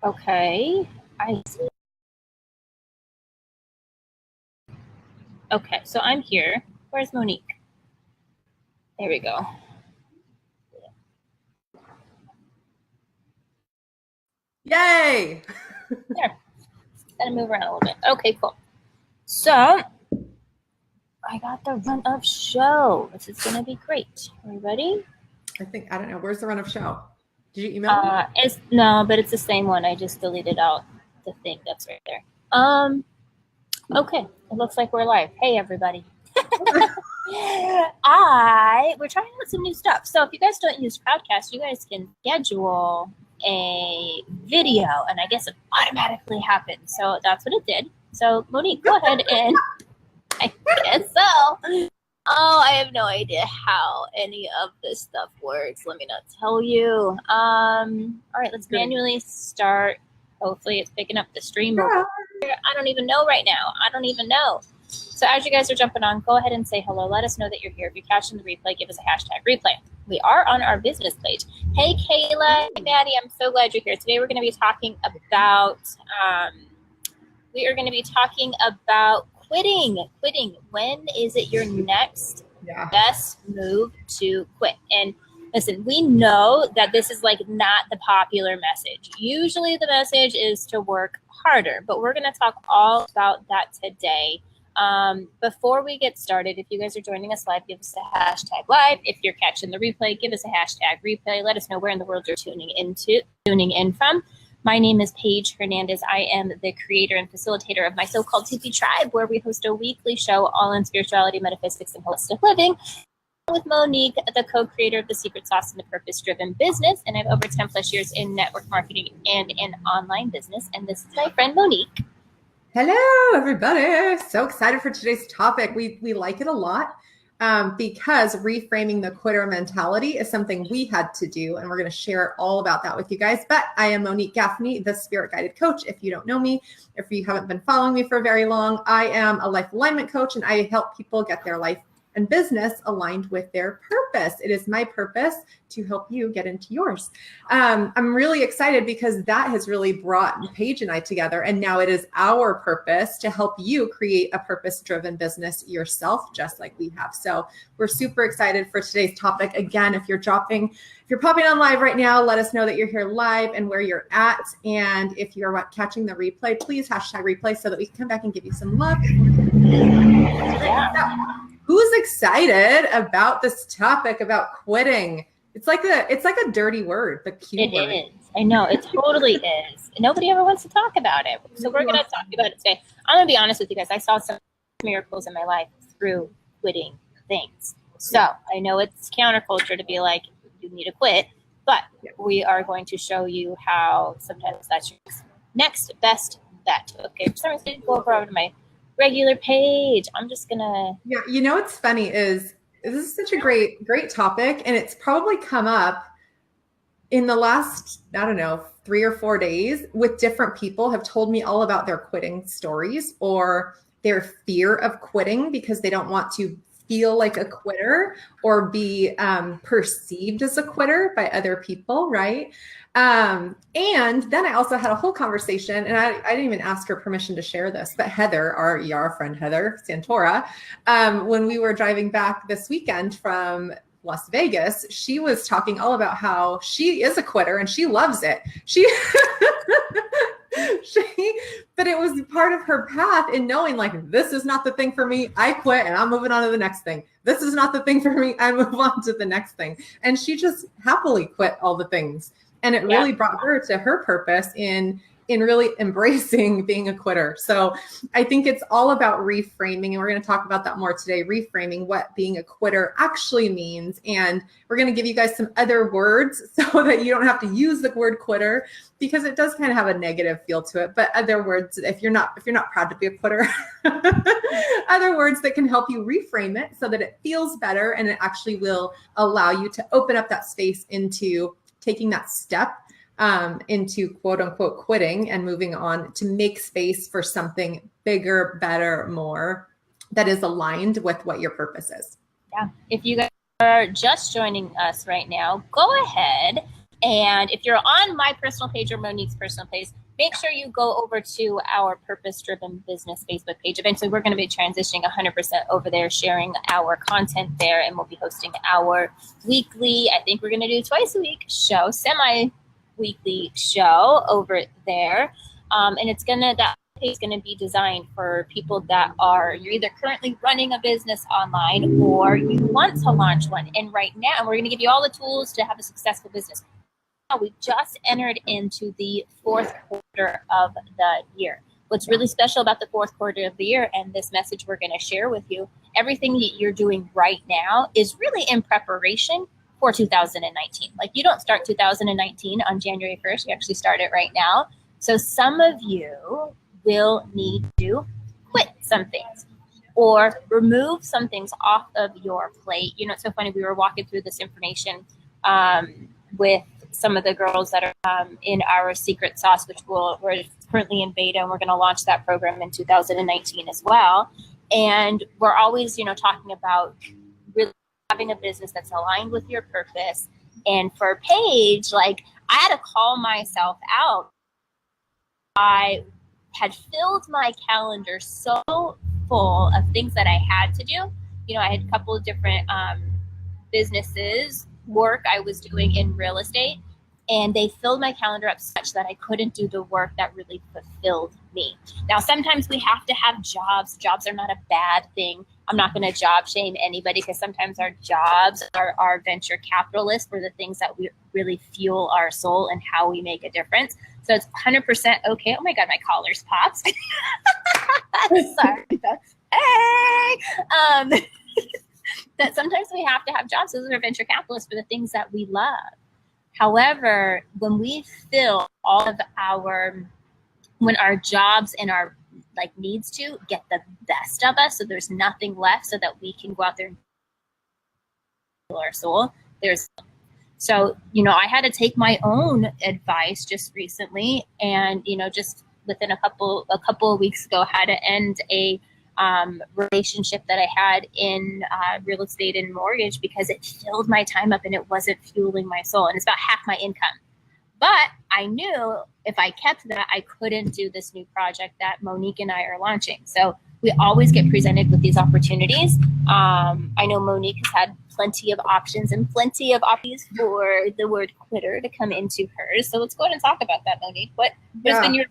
Okay, I see. Okay, so I'm here. Where's Monique? There we go. Yay! There. Gotta move around a little bit. Okay, cool. So I got the run of show. This is gonna be great. Are you ready? I don't know. Where's the run of show? Did you email me? No, but it's the same one. I just deleted out the thing that's right there. Okay, it looks like we're live. Hey, everybody. We're trying out some new stuff. So if you guys don't use Crowdcast, you guys can schedule a video, and I guess it automatically happens. So that's what it did. So Monique, go ahead and I guess so. Oh, I have no idea how any of this stuff works. Let me not tell you. All right, let's manually start. Hopefully it's picking up the stream over here. I don't even know right now. I don't even know. So as you guys are jumping on, go ahead and say hello. Let us know that you're here. If you're catching the replay, give us a hashtag replay. We are on our business page. Hey, Kayla, hey, Maddie, I'm so glad you're here. Today we're going to be talking about quitting. When is it your next best move to quit? And listen, we know that this is like not the popular message. Usually the message is to work harder, but we're going to talk all about that today. Before we get started, if you guys are joining us live, give us a hashtag live. If you're catching the replay, give us a hashtag replay. Let us know where in the world you're tuning in from. My name is Paige Hernandez. I am the creator and facilitator of my so-called TP Tribe, where we host a weekly show all in spirituality, metaphysics, and holistic living. With Monique, the co-creator of The Secret Sauce and the Purpose-Driven Business, and I have over 10 plus years in network marketing and in online business. And this is my friend Monique. Hello, everybody. So excited for today's topic. We like it a lot because reframing the quitter mentality is something we had to do, and we're going to share all about that with you guys. But I am Monique Gaffney, the Spirit Guided Coach. If you don't know me, if you haven't been following me for very long, I am a life alignment coach, and I help people get their life and business aligned with their purpose. It is my purpose to help you get into yours. I'm really excited because that has really brought Paige and I together. And now it is our purpose to help you create a purpose-driven business yourself, just like we have. So we're super excited for today's topic. Again, if you're popping on live right now, let us know that you're here live and where you're at. And if you're catching the replay, please hashtag replay so that we can come back and give you some love. Who's excited about this topic about quitting? It's like a dirty word, the Q word. It is. I know, it totally is. Nobody ever wants to talk about it. So we're going to talk about it today. I'm going to be honest with you guys. I saw some miracles in my life through quitting things. So I know it's counterculture to be like, you need to quit, but we are going to show you how sometimes that's your next best bet. Okay, so I'm going to go over to my regular page. I'm just gonna. Yeah, you know what's funny is this is such a great topic, and it's probably come up in the last, I don't know, 3 or 4 days with different people have told me all about their quitting stories or their fear of quitting because they don't want to feel like a quitter or be perceived as a quitter by other people, right? And then I also had a whole conversation, and I didn't even ask her permission to share this, but Heather, our friend Heather Santora, when we were driving back this weekend from Las Vegas, she was talking all about how she is a quitter and she loves it. But it was part of her path in knowing like, this is not the thing for me. I quit and I'm moving on to the next thing. This is not the thing for me. I move on to the next thing. And she just happily quit all the things. And it really brought her to her purpose in really embracing being a quitter. So I think it's all about reframing. And we're going to talk about that more today, reframing what being a quitter actually means. And we're going to give you guys some other words so that you don't have to use the word quitter because it does kind of have a negative feel to it. But other words, if you're not proud to be a quitter, other words that can help you reframe it so that it feels better and it actually will allow you to open up that space into taking that step into quote unquote quitting and moving on to make space for something bigger, better, more that is aligned with what your purpose is. Yeah. If you guys are just joining us right now, go ahead And if you're on my personal page or Monique's personal page, make sure you go over to our Purpose Driven Business Facebook page. Eventually, we're going to be transitioning 100% over there, sharing our content there, and we'll be hosting our weekly, I think we're going to do twice a week show, semi-weekly show over there. And it's that page is going to be designed for people that you're either currently running a business online or you want to launch one. And right now, we're going to give you all the tools to have a successful business. We just entered into the fourth quarter of the year. What's really special about the fourth quarter of the year and this message we're going to share with you, everything that you're doing right now is really in preparation for 2019. Like, you don't start 2019 on January 1st. You actually start it right now. So some of you will need to quit some things or remove some things off of your plate. You know, it's so funny. We were walking through this information with some of the girls that are in our secret sauce, which we're currently in beta, and we're going to launch that program in 2019 as well. And we're always, talking about really having a business that's aligned with your purpose. And for Paige, like, I had to call myself out. I had filled my calendar so full of things that I had to do. I had a couple of different businesses, work I was doing in real estate, and they filled my calendar up such that I couldn't do the work that really fulfilled me. Now, sometimes we have to have jobs. Jobs are not a bad thing. I'm not going to job shame anybody, because sometimes our jobs are our venture capitalists for the things that we really fuel our soul and how we make a difference. So it's 100% okay. Oh my God, my collar's popped. Sorry. Hey. That sometimes we have to have jobs. Those are venture capitalists for the things that we love. However, when we fill all of when our jobs and our needs to get the best of us, so there's nothing left so that we can go out there and fill our soul. So, I had to take my own advice just recently, and, just within a couple of weeks ago, had to end a relationship that I had in real estate and mortgage, because it filled my time up and it wasn't fueling my soul. And it's about half my income. But I knew if I kept that, I couldn't do this new project that Monique and I are launching. So we always get presented with these opportunities. I know Monique has had plenty of options and plenty of opportunities for the word quitter to come into hers. So let's go ahead and talk about that, Monique. What has been your...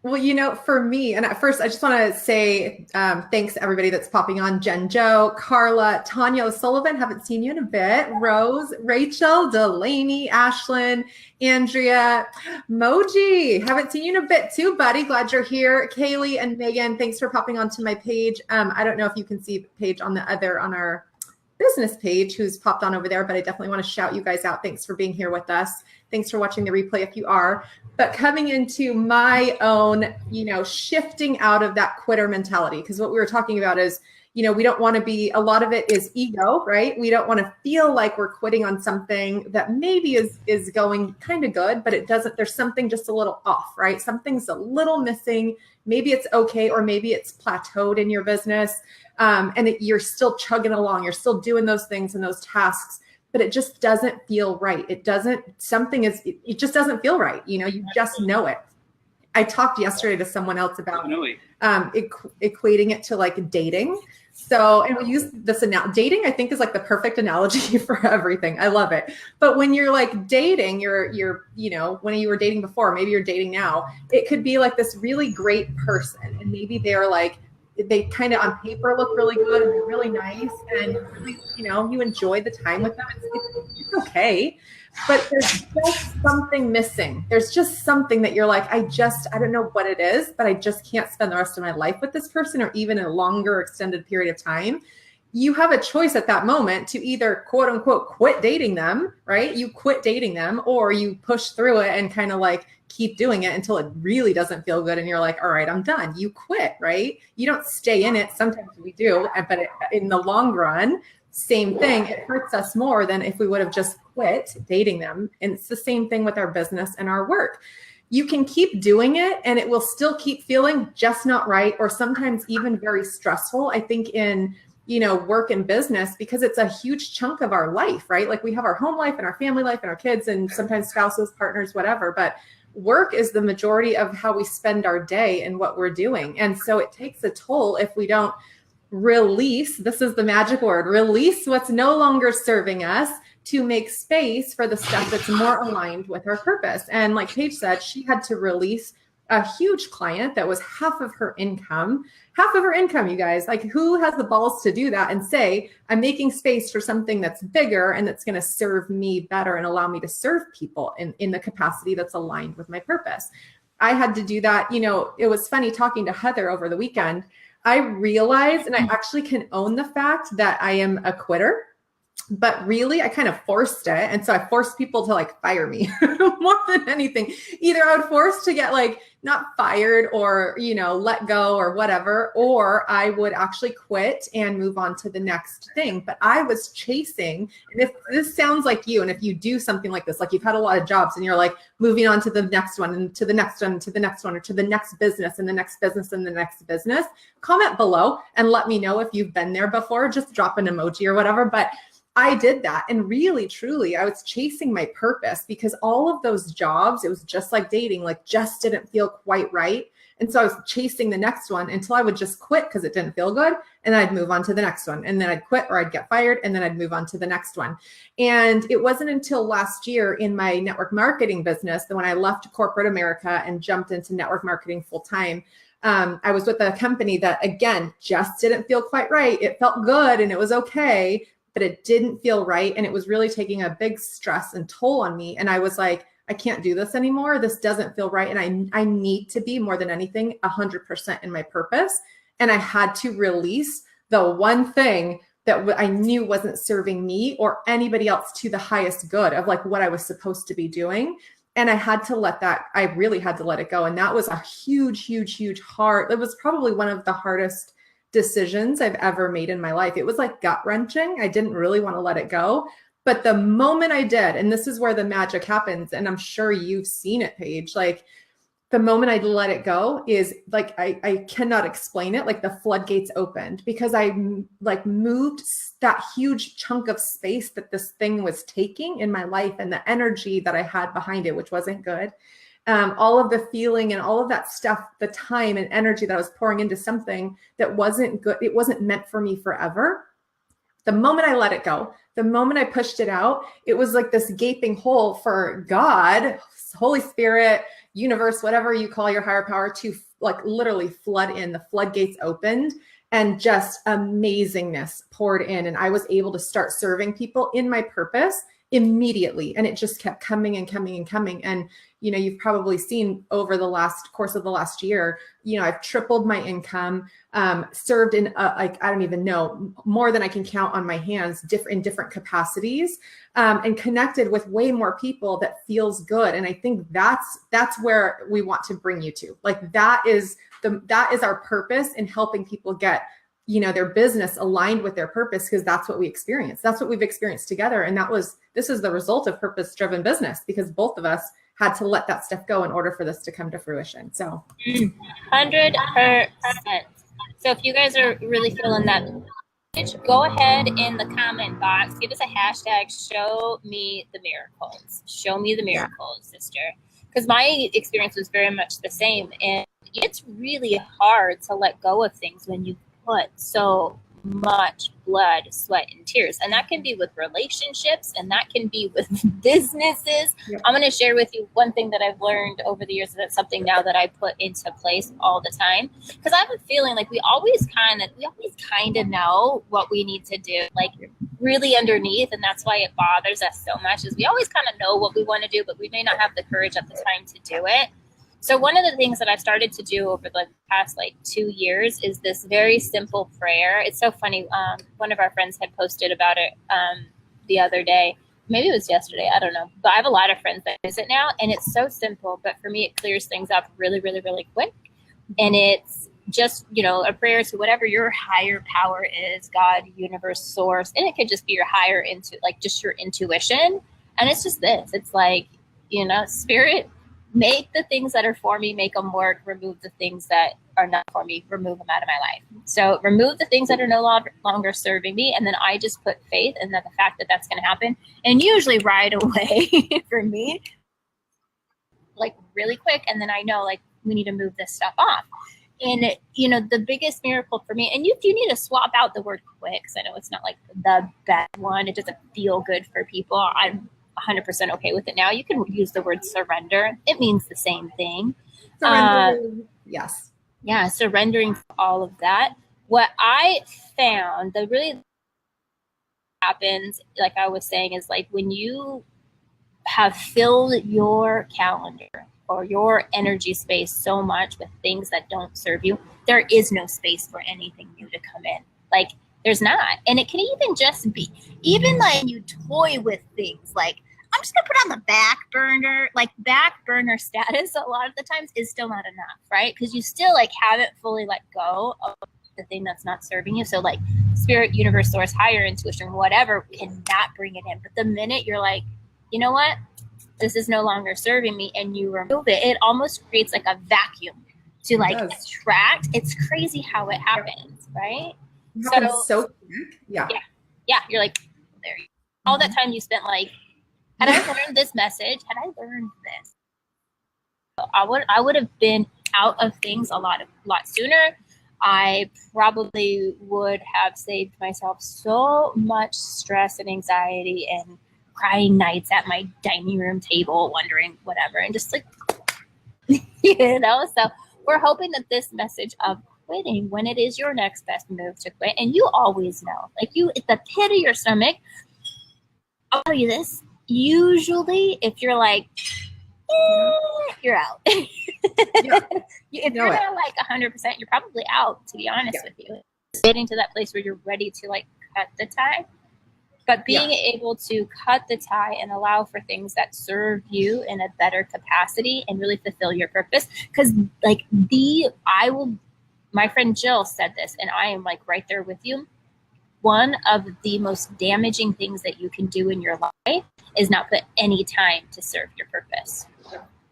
Well, for me, and at first, I just want to say thanks to everybody that's popping on. Jen Jo, Carla, Tanya O'Sullivan, haven't seen you in a bit. Rose, Rachel, Delaney, Ashlyn, Andrea, Moji, haven't seen you in a bit too, buddy. Glad you're here. Kaylee and Megan, thanks for popping onto my page. I don't know if you can see the page on our business page who's popped on over there, but I definitely want to shout you guys out. Thanks for being here with us. Thanks for watching the replay if you are. But coming into my own, shifting out of that quitter mentality, because what we were talking about is, we don't want to be, a lot of it is ego, right? We don't want to feel like we're quitting on something that maybe is going kind of good, but it doesn't, there's something just a little off, right? Something's a little missing. Maybe it's okay, or maybe it's plateaued in your business. You're still chugging along. You're still doing those things and those tasks, but it just doesn't feel right. It just doesn't feel right. You just know it. I talked yesterday to someone else about equating it to dating. So, and we use this dating, I think, is the perfect analogy for everything. I love it. But when you're dating, you're when you were dating before, maybe you're dating now, it could be this really great person. And maybe they're they kind of on paper look really good and they're really nice, and really, you enjoy the time with them. It's okay, but there's just something missing. There's just something that you're I don't know what it is, but I just can't spend the rest of my life with this person, or even a longer extended period of time. You have a choice at that moment to either quote unquote quit dating them, right? You quit dating them, or you push through it and kind of keep doing it until it really doesn't feel good. And you're all right, I'm done. You quit, right? You don't stay in it. Sometimes we do, but in the long run, same thing. It hurts us more than if we would have just quit dating them. And it's the same thing with our business and our work. You can keep doing it and it will still keep feeling just not right, or sometimes even very stressful. I think in work and business, because it's a huge chunk of our life, right? Like we have our home life and our family life and our kids and sometimes spouses, partners, whatever, but work is the majority of how we spend our day and what we're doing. And so it takes a toll if we don't release, this is the magic word, release what's no longer serving us to make space for the stuff that's more aligned with our purpose. And like Paige said, she had to release a huge client that was half of her income, you guys. Like, who has the balls to do that and say, I'm making space for something that's bigger and that's going to serve me better and allow me to serve people in the capacity that's aligned with my purpose? I had to do that. It was funny talking to Heather over the weekend. I realized, and I actually can own the fact that I am a quitter, but really I kind of forced it. And so I forced people to like fire me more than anything. Either I would force to get like not fired or, let go or whatever, or I would actually quit and move on to the next thing. But I was chasing, and if this sounds like you, and if you do something like this, like you've had a lot of jobs and you're like moving on to the next one and to the next one, to the next one, or to the next business and the next business and the next business, comment below and let me know if you've been there before. Just drop an emoji or whatever. But I did that. And really, truly, I was chasing my purpose because all of those jobs, it was just like dating, like just didn't feel quite right. And so I was chasing the next one until I would just quit because it didn't feel good. And I'd move on to the next one. And then I'd quit or I'd get fired. And then I'd move on to the next one. And it wasn't until last year in my network marketing business that when I left corporate America and jumped into network marketing full time, I was with a company that, again, just didn't feel quite right. It felt good and it was okay, but it didn't feel right. And it was really taking a big stress and toll on me. And I was like, I can't do this anymore. This doesn't feel right. And I need to be, more than anything, 100% in my purpose. And I had to release the one thing that I knew wasn't serving me or anybody else to the highest good of like what I was supposed to be doing. And I had to I really had to let it go. And that was a huge, huge, huge hard. It was probably one of the hardest decisions I've ever made in my life. It was like gut wrenching. I didn't really want to let it go. But the moment I did, and this is where the magic happens, and I'm sure you've seen it, Paige, like the moment I let it go is like, I cannot explain it. Like the floodgates opened because I like moved that huge chunk of space that this thing was taking in my life and the energy that I had behind it, which wasn't good. All of the feeling and all of that stuff, the time and energy that I was pouring into something that wasn't good. It wasn't meant for me forever. The moment I let it go, the moment I pushed it out, it was like this gaping hole for God, Holy Spirit, universe, whatever you call your higher power, to like literally flood in. The floodgates opened and just amazingness poured in. And I was able to start serving people in my purpose immediately. And it just kept coming and coming and coming. And, you've probably seen over the course of the last year, I've tripled my income, served in I don't even know, more than I can count on my hands, in different capacities, and connected with way more people that feels good. And I think that's where we want to bring you to. Like that is our purpose in helping people get their business aligned with their purpose, because that's what we experience. That's what we've experienced together. And this is the result of purpose-driven business, because both of us had to let that stuff go in order for this to come to fruition. So 100%. So if you guys are really feeling that, go ahead in the comment box, give us a hashtag, show me the miracles. Show me the miracles, sister. Because my experience was very much the same. And it's really hard to let go of things when you put so much blood, sweat, and tears. And that can be with relationships, and that can be with businesses. Yep. I'm going to share with you one thing that I've learned over the years. That's something now that I put into place all the time, because I have a feeling like we always kind of know what we need to do, like really underneath. And that's why it bothers us so much, is we always kind of know what we want to do, but we may not have the courage at the time to do it. So one of the things that I've started to do over the past 2 years is this very simple prayer. It's so funny. One of our friends had posted about it the other day. Maybe it was yesterday. I don't know. But I have a lot of friends that visit now, and it's so simple. But for me, it clears things up really, really, really quick. And it's just, a prayer to whatever your higher power is, God, universe, source. And it could just be your higher just your intuition. And it's just this. It's like, spirit, make the things that are for me, make them work, remove the things that are not for me, remove them out of my life. So remove the things that are no longer serving me. And then I just put faith in that the fact that that's going to happen. And usually right away for me, like really quick. And then I know like we need to move this stuff off. And the biggest miracle for me, and you do need to swap out the word quit, because I know it's not like the best one. It doesn't feel good for people. I'm 100% okay with it now. You can use the word surrender. It means the same thing. Yes. Yeah, surrendering to all of that. What I found that really happens, like I was saying, is like when you have filled your calendar or your energy space so much with things that don't serve you, there is no space for anything new to come in. Like there's not. And it can even just be, even like you toy with things like, I'm just gonna put on the back burner. Like back burner status a lot of the times is still not enough, right? Because you still like haven't fully let go of the thing that's not serving you. So like spirit, universe, source, higher intuition, whatever, cannot bring it in. But the minute you're like, you know what? This is no longer serving me, and you remove it, it almost creates like a vacuum to like attract. It's crazy how it happens, right? So quick. Yeah. You're like, there you go. All that time you spent like, had I learned this message, had I learned this, I would have been out of things a lot sooner. I probably would have saved myself so much stress and anxiety and crying nights at my dining room table, wondering whatever, and just like, so we're hoping that this message of quitting, when it is your next best move to quit, and you always know, like you, at the pit of your stomach, I'll tell you this, usually if you're like, you're out. If you're not like 100%, you're probably out, to be honest with you. Getting to that place where you're ready to like cut the tie. But being able to cut the tie and allow for things that serve you in a better capacity and really fulfill your purpose. Because like my friend Jill said this, and I am like right there with you. One of the most damaging things that you can do in your life is not put any time to serve your purpose.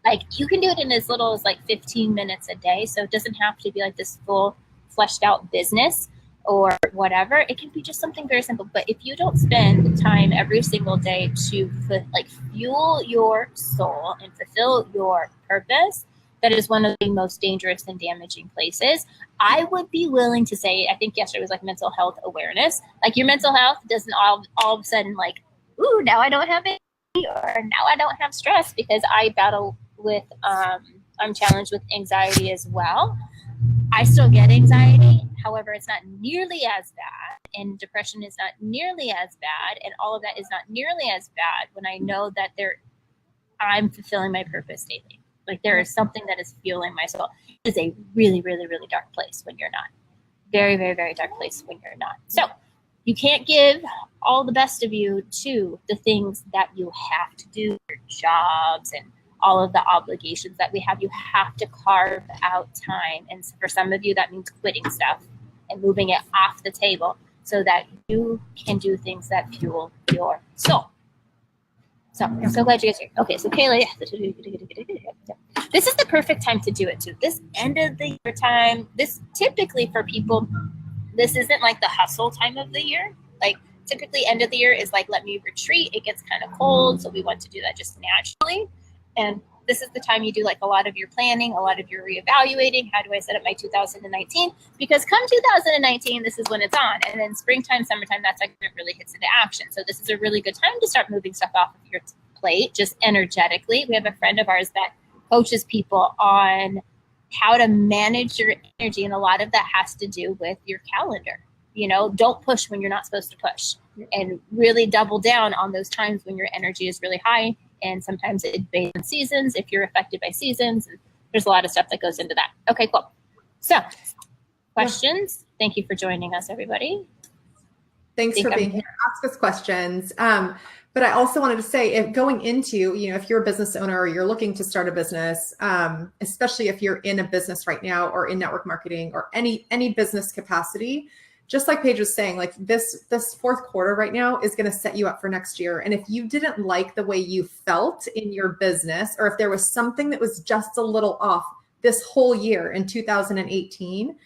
Like you can do it in as little as like 15 minutes a day. So it doesn't have to be like this full fleshed out business or whatever. It can be just something very simple. But if you don't spend time every single day to like fuel your soul and fulfill your purpose, that is one of the most dangerous and damaging places. I would be willing to say, I think yesterday was like mental health awareness. Like your mental health doesn't all of a sudden like, ooh, now I don't have it, or now I don't have stress, because I battle with, I'm challenged with anxiety as well. I still get anxiety. However, it's not nearly as bad, and depression is not nearly as bad, and all of that is not nearly as bad when I know that I'm fulfilling my purpose daily. Like there is something that is fueling my soul. It is a really, really, really dark place when you're not. Very, very, very dark place when you're not. So you can't give all the best of you to the things that you have to do, your jobs and all of the obligations that we have. You have to carve out time. And for some of you, that means quitting stuff and moving it off the table so that you can do things that fuel your soul. So I'm so glad you guys are here. Okay, so Kayla, this is the perfect time to do it too. This end of the year time, this typically for people, this isn't like the hustle time of the year. Like typically end of the year is like, let me retreat. It gets kind of cold. So we want to do that just naturally. And this is the time you do like a lot of your planning, a lot of your reevaluating. How do I set up my 2019? Because come 2019, this is when it's on. And then springtime, summertime, that's like when it really hits into action. So this is a really good time to start moving stuff off of your plate, just energetically. We have a friend of ours that coaches people on how to manage your energy. And a lot of that has to do with your calendar. Don't push when you're not supposed to push, and really double down on those times when your energy is really high. And sometimes it based on seasons, if you're affected by seasons. And there's a lot of stuff that goes into that. Okay, cool. So questions. Thank you for joining us, everybody. Thanks for being here. Ask us questions. But I also wanted to say, if going into, if you're a business owner or you're looking to start a business, especially if you're in a business right now or in network marketing or any business capacity, just like Paige was saying, like this fourth quarter right now is going to set you up for next year. And if you didn't like the way you felt in your business, or if there was something that was just a little off this whole year in 2018,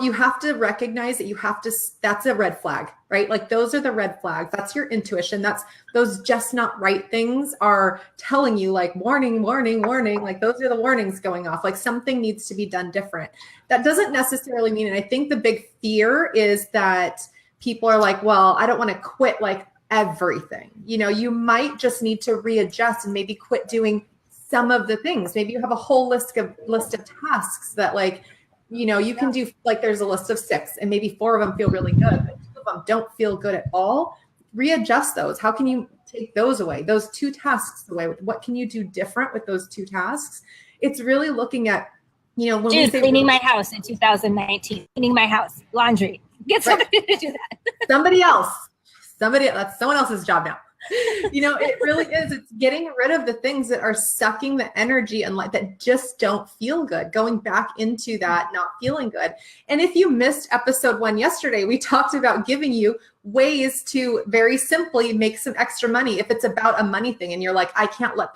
you have to recognize that that's a red flag, right? Like those are the red flags. That's your intuition. That's those just not right things are telling you like warning, warning, warning. Like those are the warnings going off. Like something needs to be done different. That doesn't necessarily mean, and I think the big fear is that people are like, well, I don't want to quit like everything. You might just need to readjust and maybe quit doing some of the things. Maybe you have a whole list of tasks that like, you can do, like there's a list of 6 and maybe 4 of them feel really good, but 2 of them don't feel good at all. Readjust those. How can you take those away? Those 2 tasks away. What can you do different with those 2 tasks? It's really looking at, when we say cleaning my house in 2019, cleaning my house, laundry, get somebody to do that. That's someone else's job now. It really is. It's getting rid of the things that are sucking the energy and like that just don't feel good, going back into that not feeling good. And if you missed episode 1 yesterday, we talked about giving you ways to very simply make some extra money. If it's about a money thing and you're like, I can't let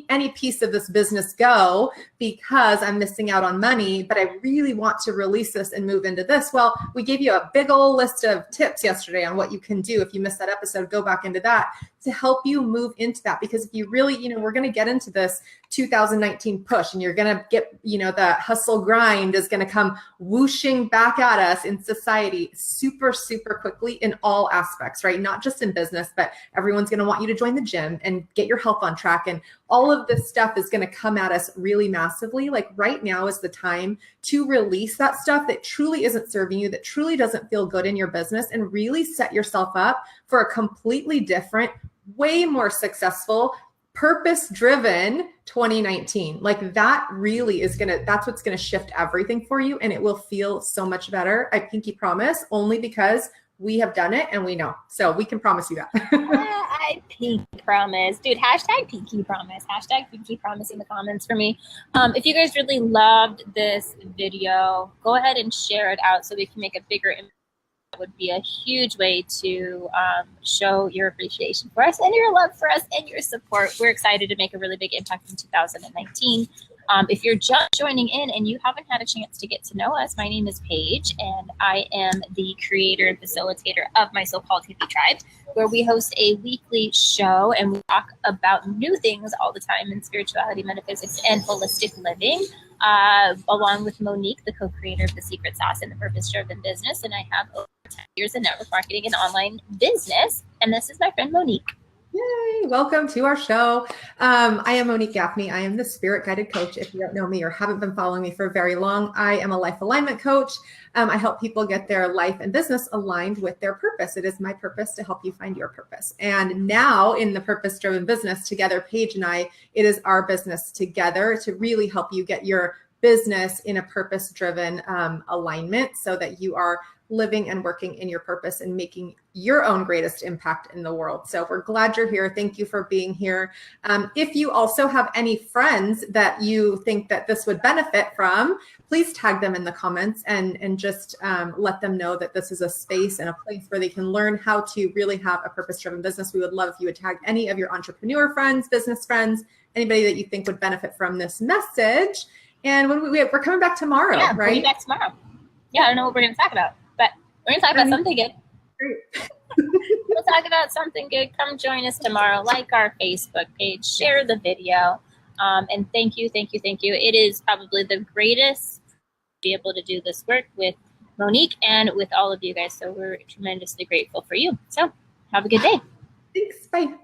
any piece of this business go because I'm missing out on money, but I really want to release this and move into this. Well, we gave you a big old list of tips yesterday on what you can do. If you missed that episode, go back into that to help you move into that. Because if you really, we're going to get into this 2019 push and you're going to get, the hustle grind is going to come whooshing back at us in society super, super quickly in all aspects, right? Not just in business, but everyone's going to want you to join the gym and get your health on track. And all of this stuff is going to come at us really massively. Like right now is the time to release that stuff that truly isn't serving you, that truly doesn't feel good in your business, and really set yourself up for a completely different, way more successful, purpose-driven 2019. Like that really that's what's going to shift everything for you. And it will feel so much better. I pinky promise, only because we have done it and we know. So we can promise you that. I pinky promise. Dude, hashtag pinky promise. Hashtag pinky promise in the comments for me. If you guys really loved this video, go ahead and share it out so we can make a bigger impact. That would be a huge way to show your appreciation for us and your love for us and your support. We're excited to make a really big impact in 2019. If you're just joining in and you haven't had a chance to get to know us, my name is Paige, and I am the creator and facilitator of My So-Called Hippie Tribe, where we host a weekly show and we talk about new things all the time in spirituality, metaphysics, and holistic living, along with Monique, the co-creator of The Secret Sauce and the Purpose Driven Business. And I have over 10 years in network marketing and online business. And this is my friend Monique. Yay! Welcome to our show. I am Monique Gaffney. I am the Spirit Guided Coach. If you don't know me or haven't been following me for very long, I am a life alignment coach. I help people get their life and business aligned with their purpose. It is my purpose to help you find your purpose. And now in the Purpose Driven Business together, Paige and I, it is our business together to really help you get your business in a purpose-driven alignment so that you are living and working in your purpose and making your own greatest impact in the world. So we're glad you're here. Thank you for being here. If you also have any friends that you think that this would benefit from, please tag them in the comments and just let them know that this is a space and a place where they can learn how to really have a purpose-driven business. We would love if you would tag any of your entrepreneur friends, business friends, anybody that you think would benefit from this message. And we're coming back tomorrow, yeah, right? We'll be back tomorrow. Yeah, I don't know what we're going to talk about, but we're going to talk about something good. We'll talk about something good. Come join us tomorrow. Like our Facebook page, share the video. And thank you. It is probably the greatest to be able to do this work with Monique and with all of you guys. So we're tremendously grateful for you. So have a good day. Thanks. Bye.